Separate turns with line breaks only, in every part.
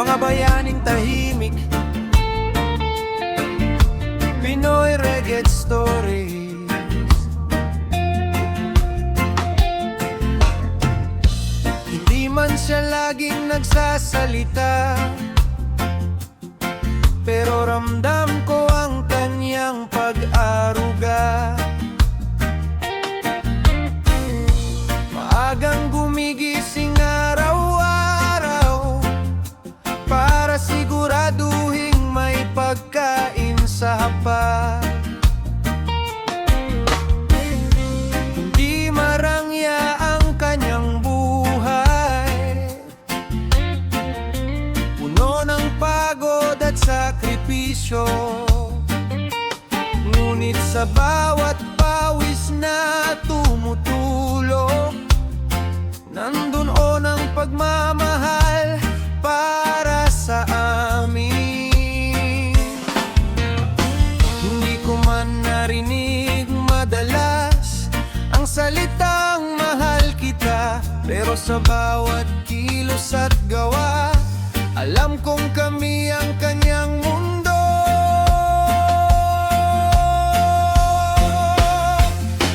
mga bayaning tahimik, Pinoy Reggae Stories. Hindi man siya laging nagsasalita, pero ramdam ko ang kanyang pag-aruga. Maagang gumigising araw-araw para siguraduhing may pagkain sa hapag. Hindi marangya ang kanyang buhay, puno ng pagod at sakripisyo. Ngunit sa bawat pawis na tumutulog, nandun ang pagmamahal para sa amin. Hindi ko man narinig madalas ang salitang mahal kita, pero sa bawat kilos at gawa, alam kong kami ang kanyang mundo.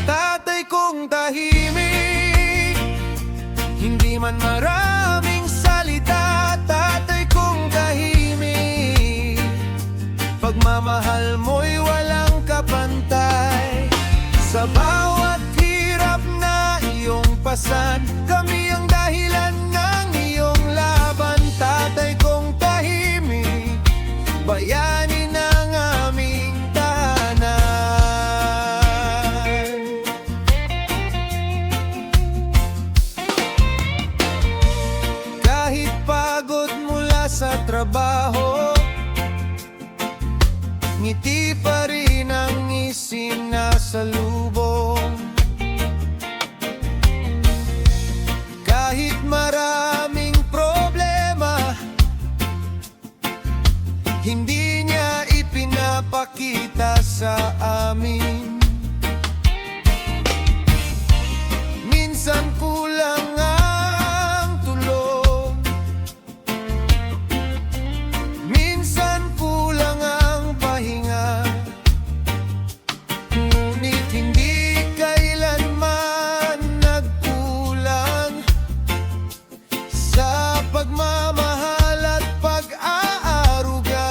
Tatay kong tahimik, hindi man maraming salita. Tatay kong tahimik, pagmamahal mo'y walang kapantay. Sa bawat hirap na iyong pasan, kami ang dahilan ng iyong laban. Tatay kong tahimik, bayani ng aming tahanan. Kahit pagod mula sa trabaho, ngiti pa rin ang isinasalubong. Kahit maraming problema, hindi niya ipinapakita sa amin. Minsan kulang ang tulong, minsan kulang ang pahinga, ngunit hindi kailanman nagkulang sa pagmamahal at pag-aaruga.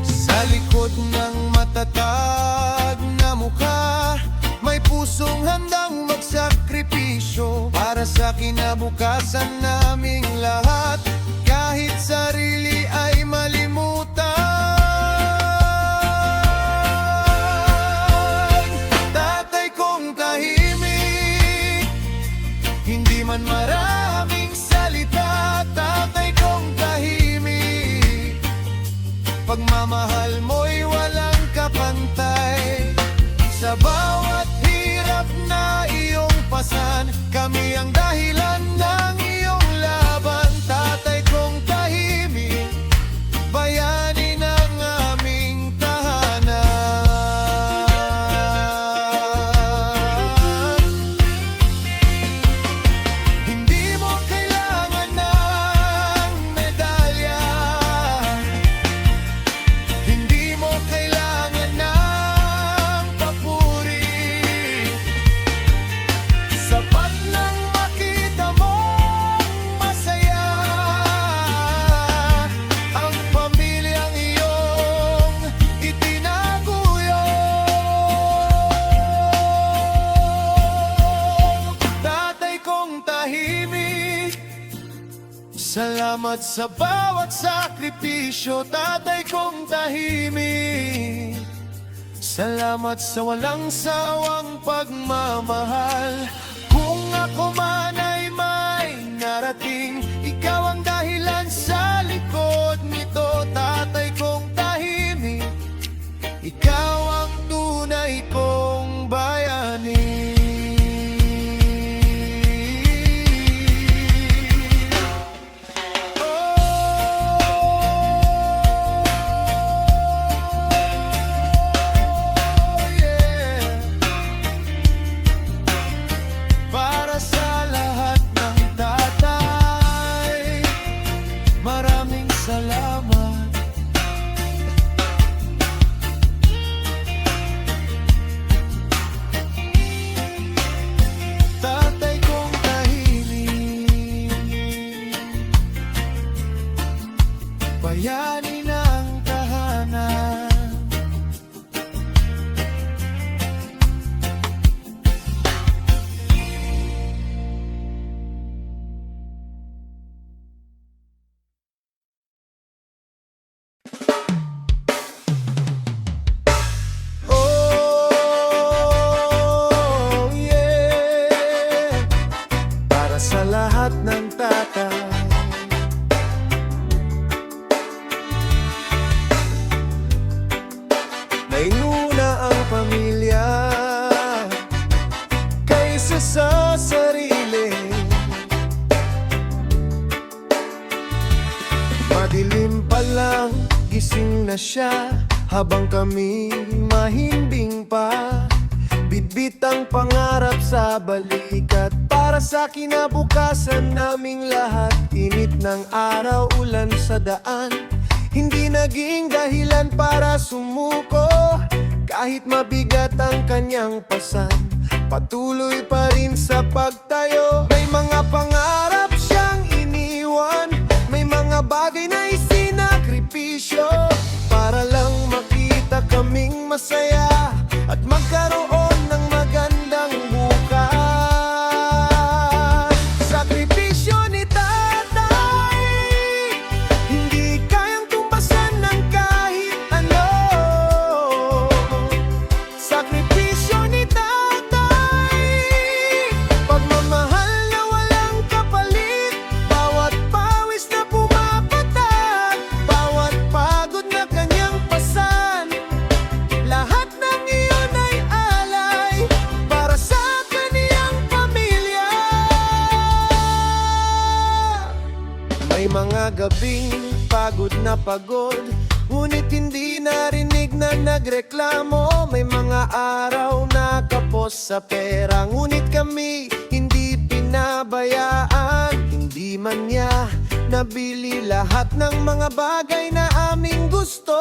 Sa likod ng matatag na mukha, may pusong handang magsakripisyo para sa kinabukasan naming lahat, kahit sarili ay malimutan. Tatay kong tahimik, hindi man maraming salita. Tatay kong tahimik, pagmamahal mo'y walang kapantay. Sa bawat hirap na iyong pasan, kami ang dahilan ng iyong laban. Tatay kong tahimik, bayani ng aming tahanan. Hindi mo kailangan ng medalya, hindi mo kailangan ng papuri. Sapat nang makita mong masaya ang pamilyang iyong itinaguyod. Tatay kong tahimik, salamat sa bawat sakripisyo. Tatay kong tahimik, salamat sa walang sawang pagmamahal. Kung ako man ay may narating, ikaw ang dahilan sa likod nito. Tatay kong tahimik, ikaw ang tunay kong bayani.
Para sa
sa lahat ng tatay. Nainguna ang pamilya kaysa sa sarili. Madilim pa lang, gising na siya, habang kami mahimbing pa. Bitbit ang pangarap sa balikat, para sa kinabukasan naming lahat. Init ng araw, ulan sa daan, hindi naging dahilan para sumuko. Kahit mabigat ang kanyang pasan, patuloy pa rin sa pagtayo. May mga pangarap siyang iniwan, may mga bagay na isinakripisyo, para lang makita kaming masaya at magkaroon ng magandang bukas. Sakripisyo ni tatay, hindi kayang tumbasan ng kahit ano. Sakripisyo ni tatay, pagmamahal na walang kapalit. Bawat pawis na pumapatak, bawat pagod na kanyang pasan, lahat ng iyon ay alay para sa kaniyang pamilya. May mga gabing pagod na pagod, ngunit hindi narinig na nagreklamo. May mga araw na kapos sa pera, ngunit kami hindi pinabayaan. Hindi man niya nabili lahat ng mga bagay na aming gusto,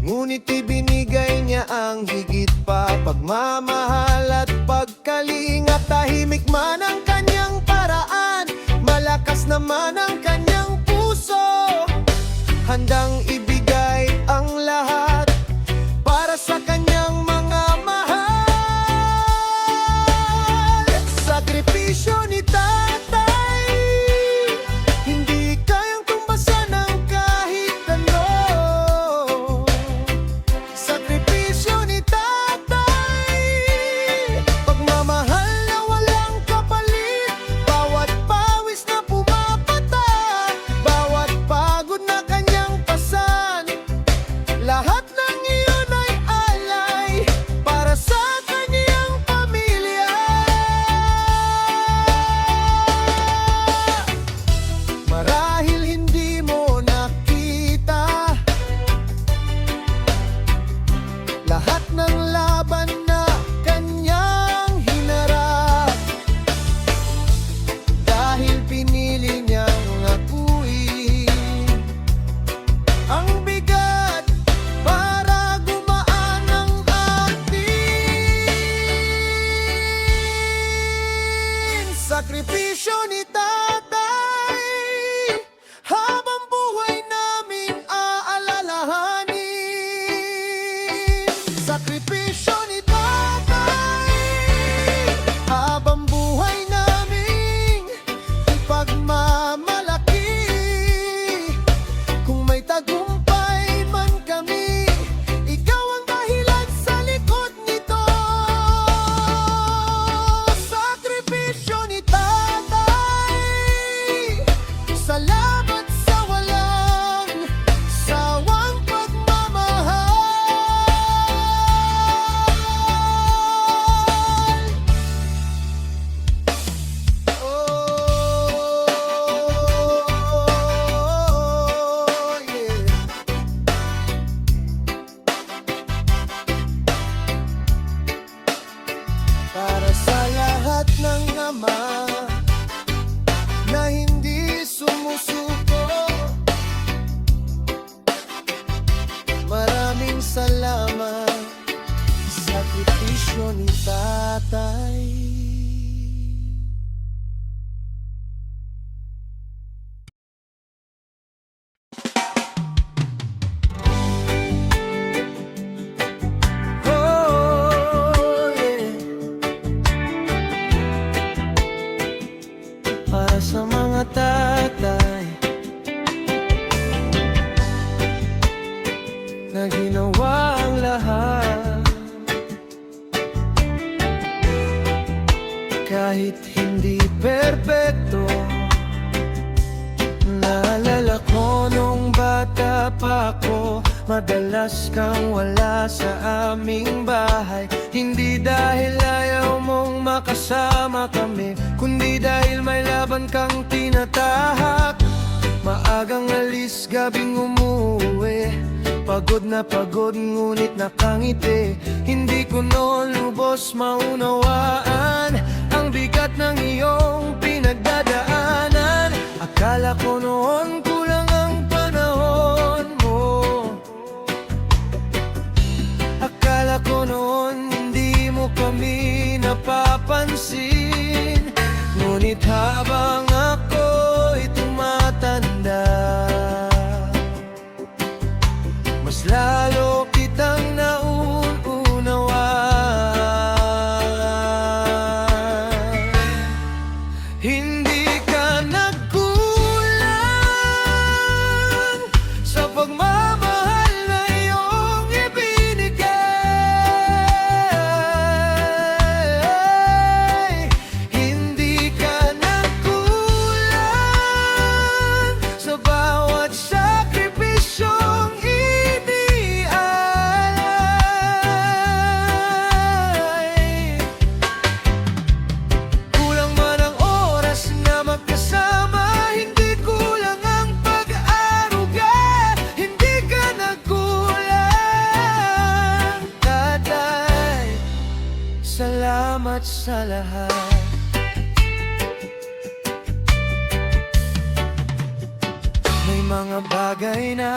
ngunit ibinigay niya ang higit pa, pagmamahal at pagkalinga. Tahimik man ang kanyang paraan, malakas naman ang kanyang puso, handang ibigay ang lahat para sa kanyang mga mahal. Sakripisyo ni tatay, hindi kayang tumbasan ng kahit ano. Sakripisyo ni tatay, pagmamahal na walang kapalit. Bawat pawis na pumapatak, bawat pagod na kanyang pasan, lahat ng iyon ay alay para sa kaniyang pamilya. Marahil hindi mo nakita lahat ng laban na kanyang hinarap, dahil pinili niyang akuin ang bigat para gumaan ang atin. Sakripisyo ni tatay, habang buhay naming aalalahanin. Sakripisyo ni tatay, habang buhay naming ipagmamalaki. Kung may tagumpay man kami, ikaw ang dahilan sa likod nito. Sakripisyo ni tatay, salamat sa walang sawang pagmamahal. Oh, yeah. Para sa lahat ng ama na hindi sumusuko, maraming salamat. Sakripisyo ni tatay. Oh, yeah. Para sa mga tatay na ginawa ang lahat, kahit hindi perpekto. Naalala ko nung bata pa ako, madalas kang wala sa aming bahay. Hindi dahil ayaw mong makasama kami, kundi dahil may laban kang tinatahak. Maagang alis, gabing umuwi, pagod na pagod ngunit nakangiti. Hindi ko noon lubos maunawaan ang bigat ng iyong pinagdadaanan. Akala ko noon kulang ang panahon mo, akala ko noon hindi mo kami napapansin. Ngunit habang ako'y tumatanda, mas lalo kitang nauunawaan. Hindi ka nagkulang sa pagmamahal na iyong ibinigay. Hindi ka nagkulang sa bawat sakripisyong inialay. Kulang man ang oras na magkasama, hindi kulang ang pag-aaruga. Hindi ka nagkulang, Tatay. Salamat sa lahat. May mga bagay na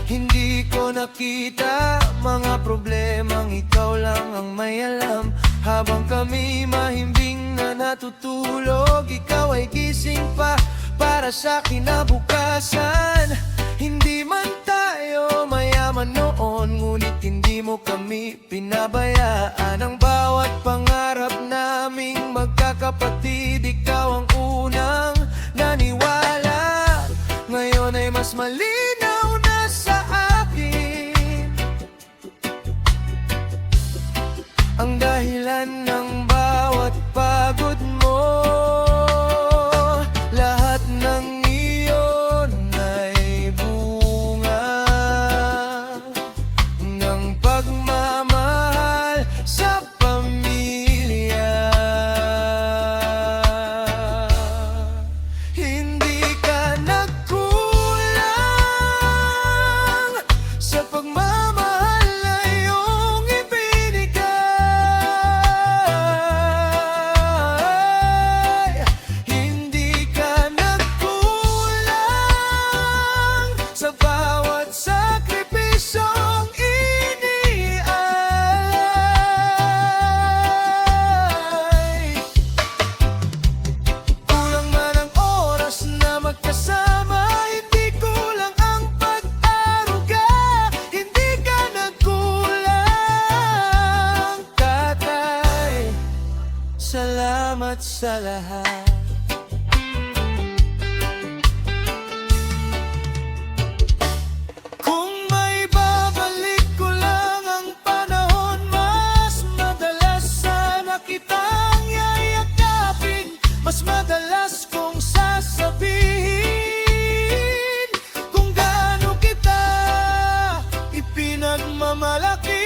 hindi ko nakita, mga problemang ikaw lang ang may alam. Habang kami mahimbing na natutulog, ikaw ay gising pa para sa kinabukasan. Hindi man tayo mayaman noon, ngunit hindi mo kami pinabayaan. Ang bawat pangarap naming magkakapatid, ikaw ang unang naniwala. Ngayon ay mas malinaw na sa akin ang dahilan ng bawat pagod mo. Lahat ng iyon ay bunga ng pagmamahal sa pamilya. Hindi ka nagkulang sa pagmamahal na iyong ibinigay. Hindi ka nagkulang sa bawat sakripisyong inialay. Kulang man ang oras na magkasama, hindi kulang ang pag-aaruga. Hindi ka nagkulang, Tatay. Salamat sa lahat. Kung may babalik ko lang ang panahon, mas madalas sana kitang yayakapin. Mas madalas kong sasabihin kung gaano kita ipinagmamalaki.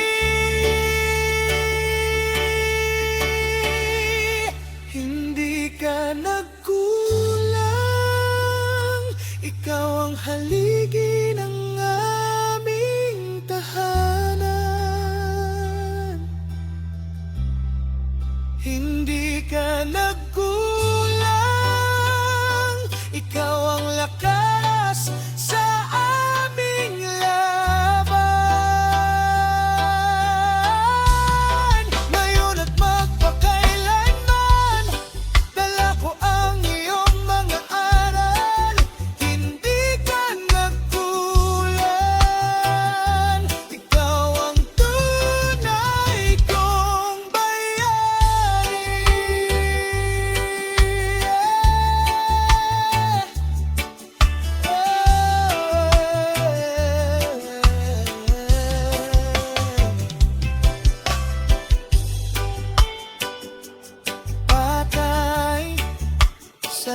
Hindi ka nagkulang, ikaw ang haligi ng aming tahanan. Hindi ka nagkulang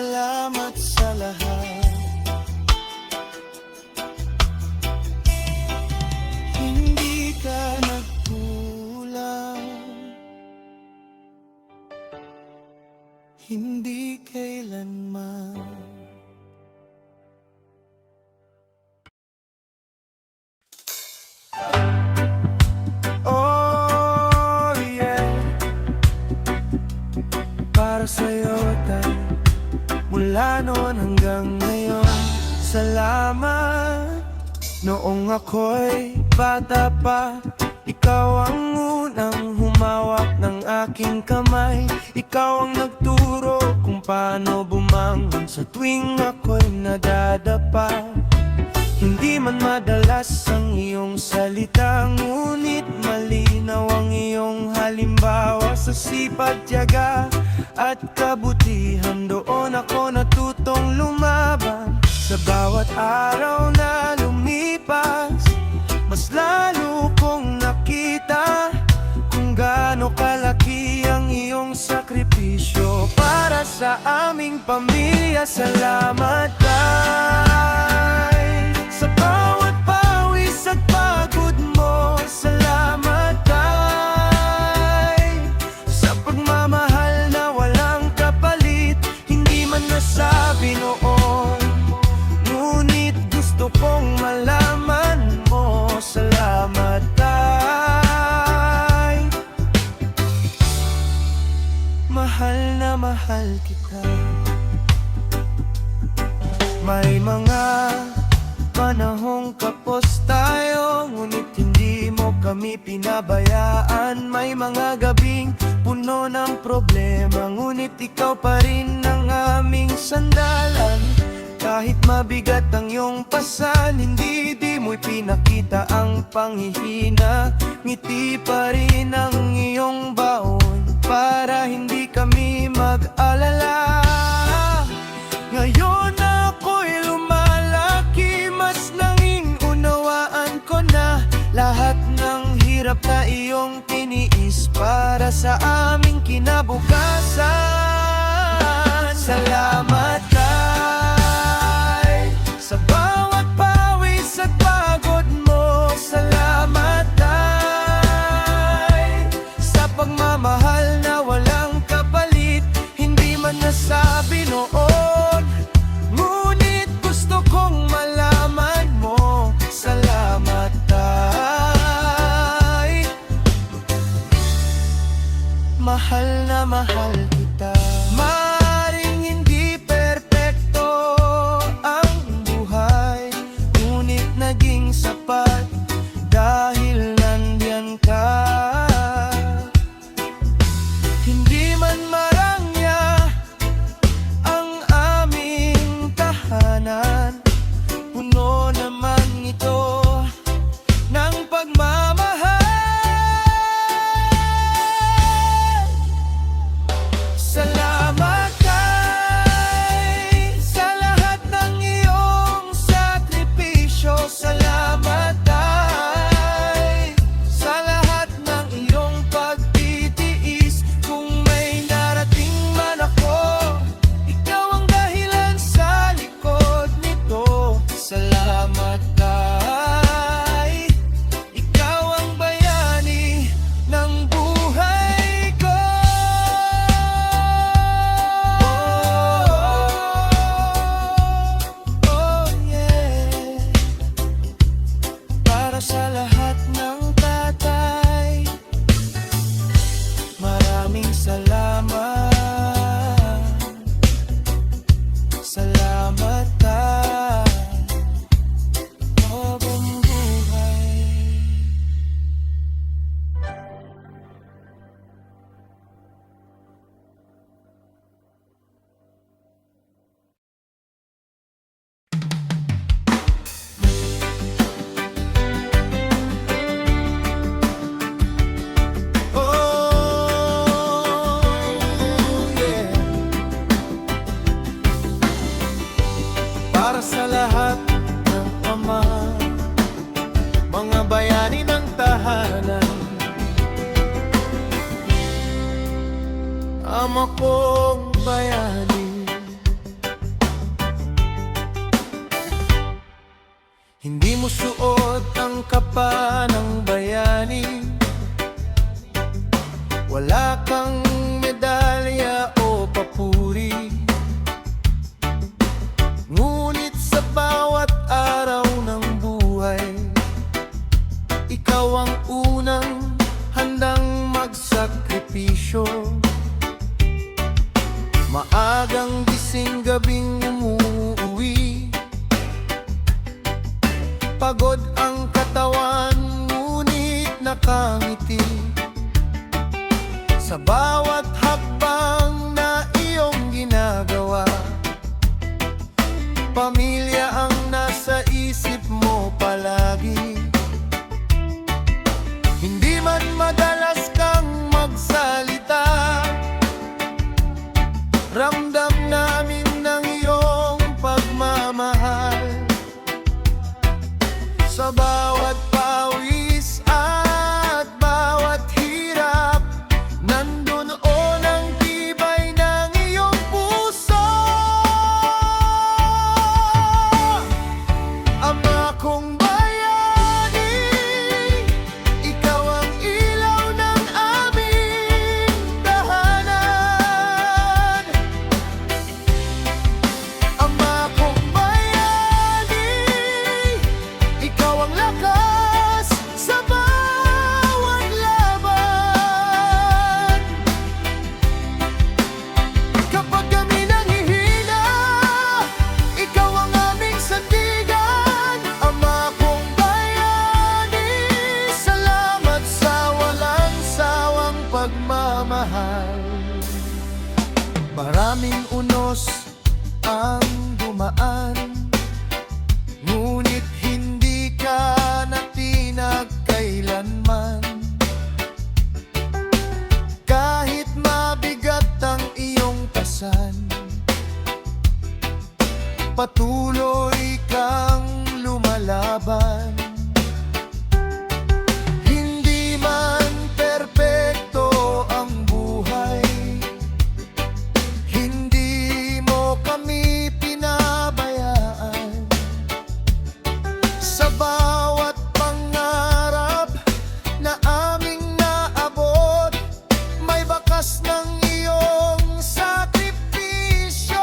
salamat sa lahat. Hindi ka nagkulang, hindi kailanman. Oh yeah, para sa'yo tayo, mula noon hanggang ngayon. Salamat. Noong ako'y bata pa, ikaw ang unang humawak ng aking kamay. Ikaw ang nagturo kung paano bumangon sa tuwing ako'y nadadapa. Hindi man madalas ang iyong salita, ngunit malinaw ang iyong halimbawa. Sa sipag, tiyaga at kabutihan, doon ako natutong lumaban. Sa bawat araw na lumipas, mas lalo kong nakita kung gaano kalaki ang iyong sakripisyo para sa aming pamilya. Salamat tay, sa bawat pawis at pagod mo. Salamat tay, sa pagmamahal na walang kapalit. Hindi man nasabi noon, ngunit gusto kong malaman mo. Salamat tay, mahal na mahal kita. May mga panahong kapos tayo, ngunit hindi mo kami pinabayaan. May mga gabing puno ng problema, ngunit ikaw pa rin ang aming sandalan. Kahit mabigat ang iyong pasan, hindi di mo'y pinakita ang panghihina. Ngiti pa rin ang iyong baon para hindi kami mag-alala. Ngayon ako'y lumalaki, mas nanging unawaan ko na lahat ng hirap na iyong tiniis para sa aming kinabukasan. Salamat tay, sa bawat pawis at pagod mo. Salamat tay, sa pagmamahal na walang kapalit. Hindi man nasabi noon, ngunit gusto kong malaman mo. Salamat tay, mahal na mahal kita. Maring hindi perpekto ang buhay, ngunit naging sapat dahil nandiyan ka. Hindi man marangya ang aming tahanan, puno naman ito ng pagmamahal. Salamat tay, sa lahat ng iyong sakripisyo. Salamat tay, sa lahat ng iyong pagtitiis. Kung may narating man ako, ikaw ang dahilan sa likod nito. Salamat tay, ikaw ang bayani ng buhay ko. Oh yeah, para sa lahat ng tatay, maraming salamat. Salamat tay, oh buong buhay. Oh yeah, para sa lahat ng ama, mga bayani ng tahanan. Ama kong bayani, sumusuot ang kapa ng bayani. Wala kang medalya o papuri, ngunit sa bawat araw ng buhay, ikaw ang unang handang magsakripisyo. Maagang gising, gabing umuwi, pagod ang katawan, ngunit nakangiti. Sa bawat hakbang na iyong ginagawa, pamilya ang nasa isip mo palagi. Hindi man madalas kang magsalita, ramdam namin ng iyong pagmamahal. Sa bawat pawis at bawat hirap, nandoon ang tibay ng iyong puso. Ama kong bayani, ikaw ang ilaw ng aming tahanan. Ama kong bayani, ikaw ang lakas sa bawat laban. Kapag kami nanghihina, ikaw ang aming sandigan. Ama kong bayani, salamat sa walang sawang pagmamahal. Maraming unos ang dumaan, ngunit hindi ka natinag kailanman. Kahit mabigat ang iyong pasan, patuloy kang lumalaban. Hindi man perpekto ang buhay, hindi mo kami pinabayaan. Sa bawat pangarap na aming naabot, may bakas ng iyong sakripisyo.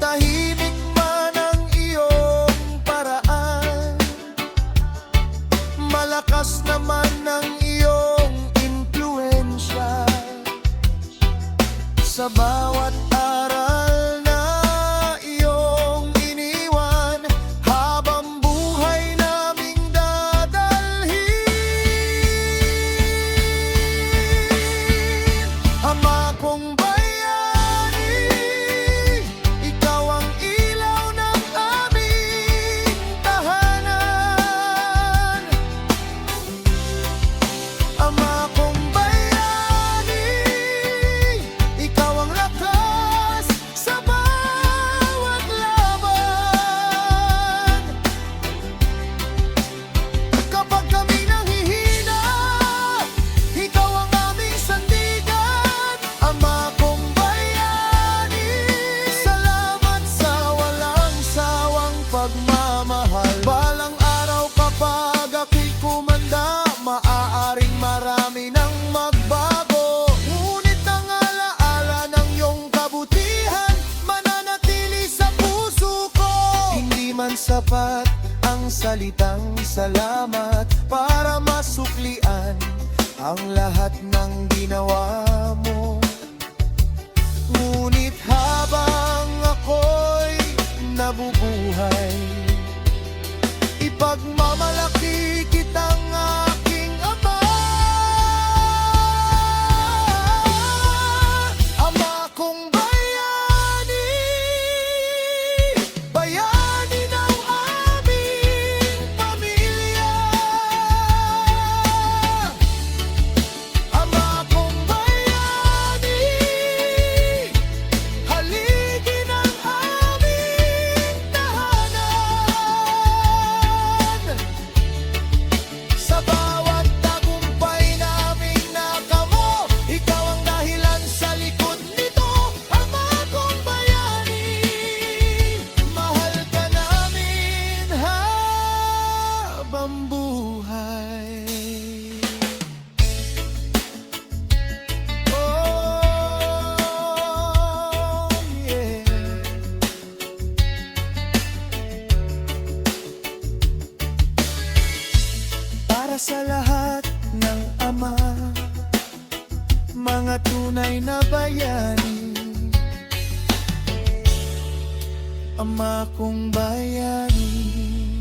Tahimik man ang iyong paraan, malakas naman ang iyong impluensya. Sa bawat aral na iyong iniwan, habang buhay naming dadalhin. Ama kong bayani, ikaw ang ilaw ng aming tahanan. Ama kong bayani, ikaw ang lakas sa bawat laban. Kapag kami nanghihina, ikaw ang aming sandigan. Ama kong bayani, salamat sa walang sawang pagmamahal. Balang araw kapag ako'y kumanda, maaaring marami nang magbago, ngunit ang alaala ng iyong kabutihan mananatili sa puso ko. Hindi man sapat ang salitang salamat para masuklian ang lahat ng ginawa mo, ngunit habang ako'y nabubuhay, ipagmamalaki kitang aking Ama. Ama kong bayani, bayani ng aming pamilya. Ama kong bayani, sa lahat ng ama, mga tunay na bayani, ama kong bayani.